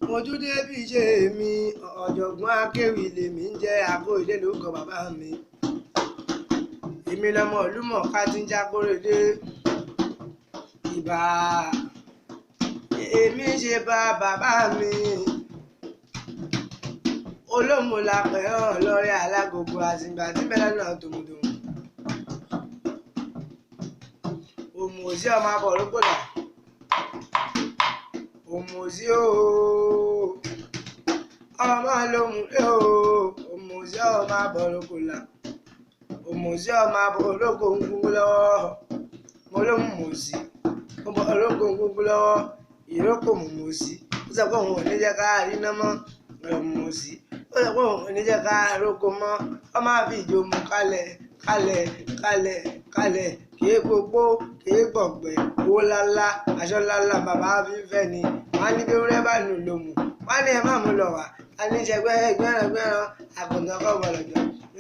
Mojúdé bí ṣe mi ọ̀jọ̀gbọ́n akéwì lèmi ń jẹ́ Akóredé lórúkọ bàbá mi. Èmi lọmọ Ìlúmọ̀ọ́ká tí ń jẹ́ Akóredé. Ìbà èmi ṣe bá bàbá mi. Olómù la pẹ̀ hàn lọ́rẹ́ alágogo àsìgbà tí mẹ́lẹ́ náà tòmùtòmù. Òmùsí ọmọ abọ̀ lókòlà. Òmùsí ooo ọmọ lómù ooo òmùsí ọmọ abọ̀ lókòlà. Òmùsí ọmọ abọ̀ olóko ń gúngún lọ́wọ́. Mo ló mú mùsí ọmọ olóko ń gúngún lọ́wọ́. Ìrókò mùmùsí ó sọ pé òun ò ní jẹ́ ká rí iná mọ́. Mùsí ó sọ pé òun ò ní jẹ́ ká róko mọ́. Wọ́n máa fi ìjò mú kalẹ̀ kìí gbogbo kìí gbọ̀gbẹ́ owó lálá aṣọ lálá bàbá fífẹ́ ni. Wọ́n á ní bí wúrẹ́ bá nù lòmù. Wọ́n á ní ẹ má mú lọ wá. A ní ṣẹgbẹ́ gbẹ́ràn àgùntàn kọ́ gbọ́dọ̀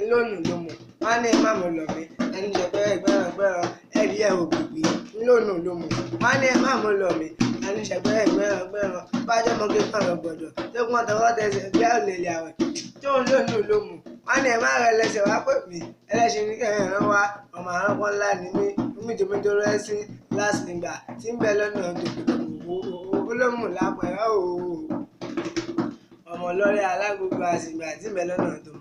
ńlónù lòmù. Wọ́n á ní ẹ má mú lọ mí. A ní ṣẹgbẹ́ gbẹ́ràn ẹ̀rí ẹ̀ òkùnkùn ńlónù lòmù. Wọ́n á ní ẹ má mú lọ mí. A ní ṣẹgbẹ́ gbẹ́ràn bájọ́ mọ́ kí kàn lọ gbọ́dọ̀ tó kún ọ̀tọ̀wọ́ tẹsẹ̀ bí àlèlè àwẹ̀ tó ń lónù lòmù. Wọ́n á ní ẹ má rẹ lẹ́sẹ̀ wá pè mí ẹlẹ́ṣin ní kẹrin rán wá ọmọ àrọ́pọ̀ ńlá ni mí mídòmídò rẹ sí lásìgbà tí ń bẹ lọ́nà olómù lápẹ̀ ọmọ lọ́rẹ́ alágbogbo àsìgbà tí ń bẹ lọ́nà tó